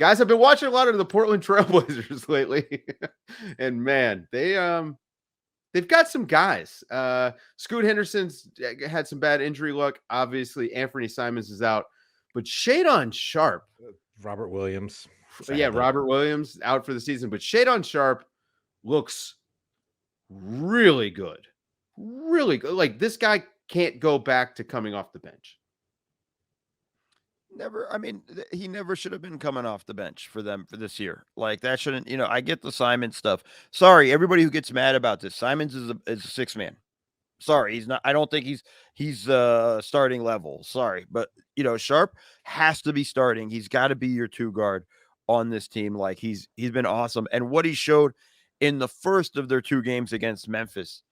Guys, I've been watching a lot of the Portland Trailblazers lately, and man, they've got some guys. Scoot Henderson's had some bad injury luck. Obviously, Anthony Simons is out, but Shadon Sharp, Robert Williams. yeah, Sadly. Robert Williams out for the season, but Shadon Sharp looks really good, really good. Like this guy can't go back to coming off the bench. Never. I mean, he never should have been coming off the bench for them for this year. Like that shouldn't. I get the Simons stuff. Sorry, everybody who gets mad about this. Simons is a six man. Sorry, he's not. I don't think he's starting level. Sorry, but Sharp has to be starting. He's got to be your two guard on this team. Like he's been awesome, and what he showed in the first of their two games against Memphis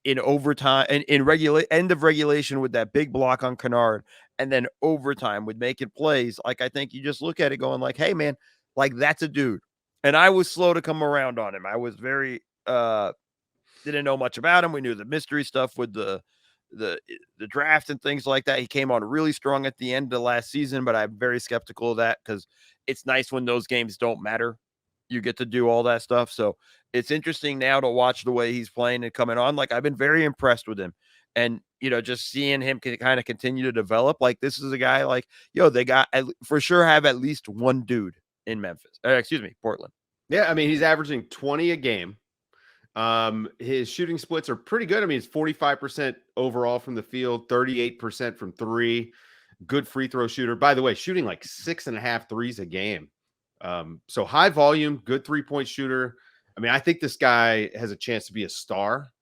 in overtime and in end of regulation with that big block on Kennard, and then overtime with making plays. Like I think you just look at it going like, hey man, like that's a dude. And I was slow to come around on him. I was very didn't know much about him. We knew the mystery stuff with the draft and things like that. He came on really strong at the end of last season, but I'm very skeptical of that because it's nice when those games don't matter. You get to do all that stuff. So it's interesting now to watch the way he's playing and coming on. Like I've been very impressed with him. And, just seeing him kind of continue to develop. Like this is a guy like, they got for sure have at least one dude in Memphis. Portland. Yeah, I mean, he's averaging 20 a game. His shooting splits are pretty good. I mean, it's 45% overall from the field, 38% from three. Good free throw shooter. By the way, shooting like 6.5 threes a game. So high volume, good 3-point shooter. I mean, I think this guy has a chance to be a star.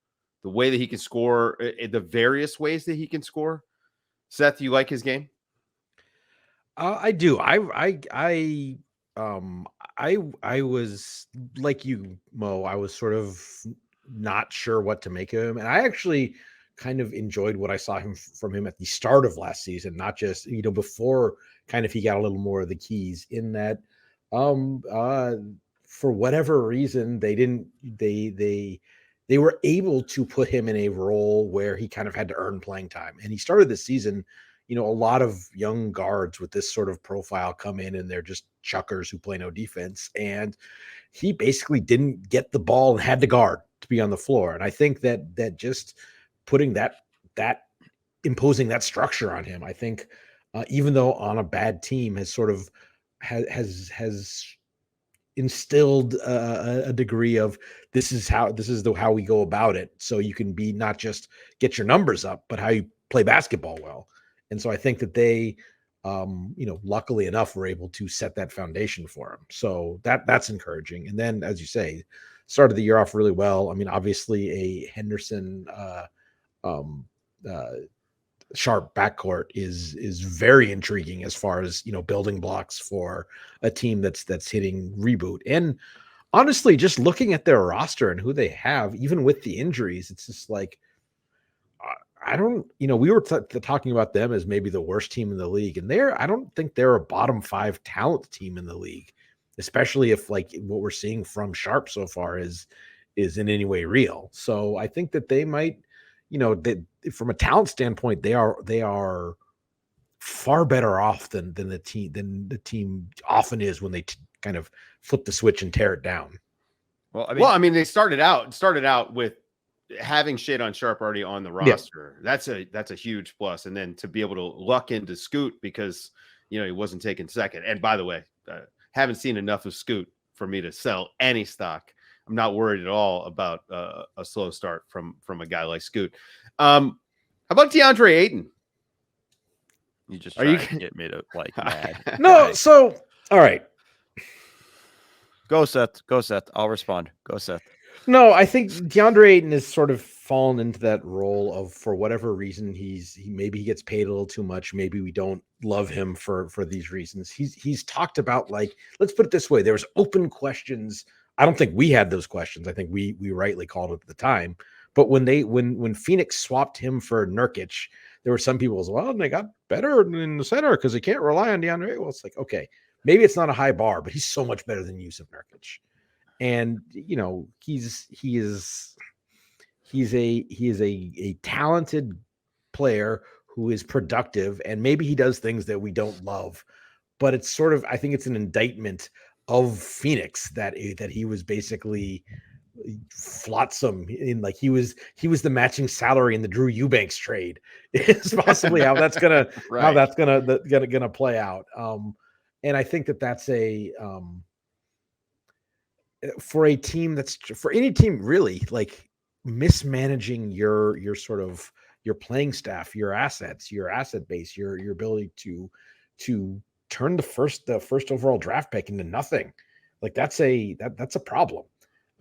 The way that he can score, the various ways that he can score. Seth, you like his game? I do. I was like you, Mo. I was sort of not sure what to make of him, and I actually kind of enjoyed what I saw from him at the start of last season, not just before kind of he got a little more of the keys. In that, for whatever reason, they were able to put him in a role where he kind of had to earn playing time, and he started this season. A lot of young guards with this sort of profile come in and they're just chuckers who play no defense. And he basically didn't get the ball and had to guard to be on the floor. And I think that just putting that imposing that structure on him, I think, even though on a bad team has sort of has instilled a degree of this is how we go about it. So you can be not just get your numbers up, but how you play basketball well. And so I think that they, luckily enough, were able to set that foundation for him. So that's encouraging. And then, as you say, started the year off really well. I mean, obviously a Henderson, Sharp backcourt is very intriguing as far as building blocks for a team that's hitting reboot. And honestly, just looking at their roster and who they have, even with the injuries, it's just like, I don't, we were talking about them as maybe the worst team in the league, and I don't think they're a bottom 5 talent team in the league, especially if like what we're seeing from Sharp so far is in any way real. So I think that they might, that from a talent standpoint, they are far better off than the team often is when they kind of flip the switch and tear it down. Well, I mean, they started out with having Shadon Sharp already on the roster. Yeah. That's a huge plus. And then to be able to luck into Scoot because, he wasn't taken second. And by the way, haven't seen enough of Scoot for me to sell any stock. I'm not worried at all about a slow start from a guy like Scoot. How about Deandre Ayton? You just trying to get me to like mad. No, so all right. Go Seth. I'll respond. Go Seth. No, I think Deandre Ayton has sort of fallen into that role of, for whatever reason, maybe he gets paid a little too much. Maybe we don't love him for these reasons. He's talked about, like, let's put it this way. There was open questions. I don't think we had those questions. I think we rightly called it at the time. But when Phoenix swapped him for Nurkic, there were some people as well, and they got better in the center because they can't rely on DeAndre Ayton. Well, it's like, okay, maybe it's not a high bar, but he's so much better than Yusuf Nurkic. And he is a talented player who is productive, and maybe he does things that we don't love, but it's sort of, I think it's an indictment of Phoenix that he was basically flotsam in, like he was the matching salary in the Drew Eubanks trade is possibly how that's gonna Right. gonna play out. And I think that's a for a team for any team really, like mismanaging your sort of your playing staff, your assets, your asset base, your ability to turn the first overall draft pick into nothing. Like that's a problem.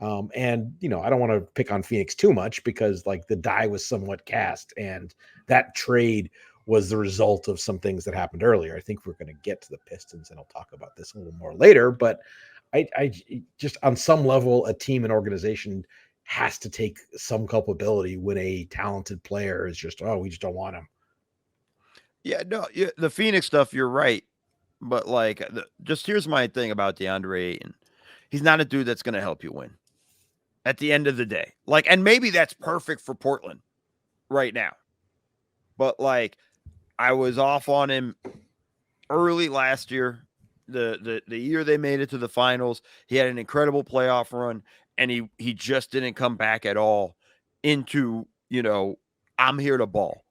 And I don't want to pick on Phoenix too much because like the die was somewhat cast, and that trade was the result of some things that happened earlier. I think we're going to get to the Pistons, and I'll talk about this a little more later. But I just, on some level, a team and organization has to take some culpability when a talented player is just, we just don't want him. Yeah, no, the Phoenix stuff, you're right. But like, just here's my thing about Deandre Ayton. He's not a dude that's going to help you win at the end of the day. Like, and maybe that's perfect for Portland right now. But like, I was off on him early last year. The year they made it to the finals, he had an incredible playoff run, and he just didn't come back at all into, I'm here to ball,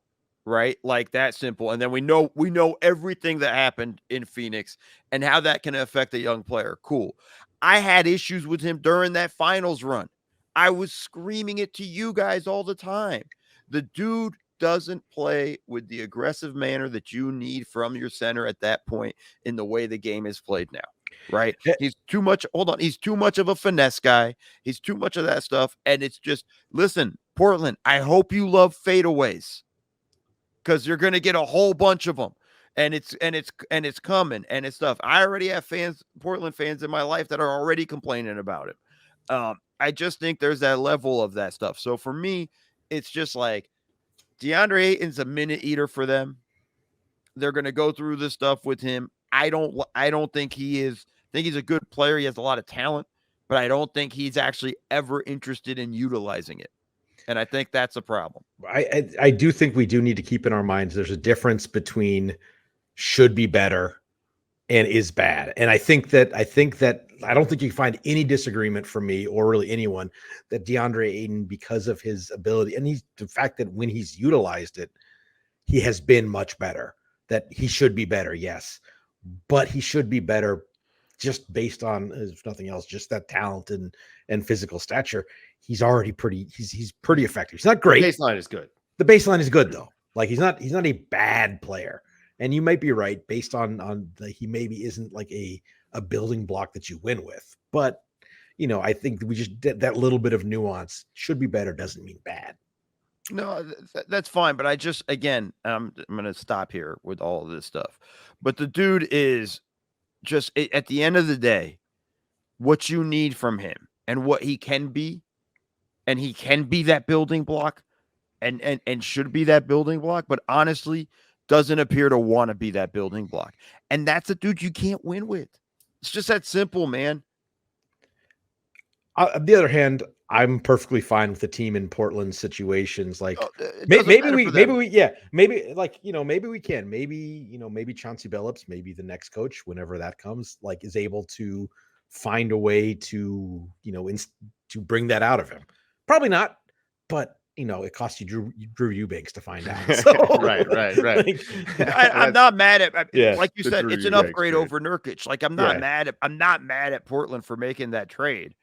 right? Like that simple. And then we know everything that happened in Phoenix and how that can affect a young player. Cool. I had issues with him during that finals run. I was screaming it to you guys all the time. The dude doesn't play with the aggressive manner that you need from your center at that point in the way the game is played now, right? He's too much. Hold on. He's too much of a finesse guy. He's too much of that stuff. And it's just, listen, Portland, I hope you love fadeaways because you're going to get a whole bunch of them. And it's coming and it's stuff. I already have Portland fans in my life that are already complaining about it. I just think there's that level of that stuff. So for me, it's just like, Deandre Ayton's a minute eater for them. They're going to go through this stuff with him. I don't think he is. I think he's a good player. He has a lot of talent, but I don't think he's actually ever interested in utilizing it. And I think that's a problem. I do think we do need to keep in our minds there's a difference between should be better and is bad. And I think that I don't think you can find any disagreement from me or really anyone that Deandre Ayton, because of his ability and the fact that when he's utilized it, he has been much better, that he should be better. Yes. But he should be better just based on, if nothing else, just that talent and physical stature. He's already he's pretty effective. He's not great. The baseline is good. The baseline is good though. Like he's not a bad player. And you might be right based on he maybe isn't like a building block that you win with. But, I think we just did that little bit of nuance. Should be better doesn't mean bad. No, that's fine. But I just, again, I'm going to stop here with all of this stuff. But the dude is just, at the end of the day, what you need from him and what he can be, and he can be that building block and should be that building block. But honestly, doesn't appear to want to be that building block. And that's a dude you can't win with. It's just that simple, man. On the other hand, I'm perfectly fine with the team in Portland situations. Like maybe we can, maybe Chauncey Billups, maybe the next coach, whenever that comes, like is able to find a way to, to bring that out of him. Probably not, but it cost you Drew Eubanks to find out. So, right. Like, I'm not mad at, like you said, Drew it's an Eubanks upgrade trade. over Nurkic. Like I'm not mad at Portland for making that trade.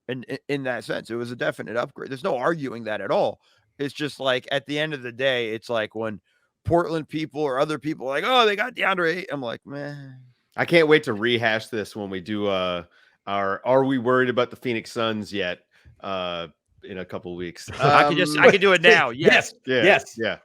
And in that sense, it was a definite upgrade. There's no arguing that at all. It's just like at the end of the day, it's like when Portland people or other people are like, oh, they got DeAndre Ayton. I'm like, man. I can't wait to rehash this when we do our Are We Worried About the Phoenix Suns Yet? In a couple of weeks. I can do it now. Yes. Yeah.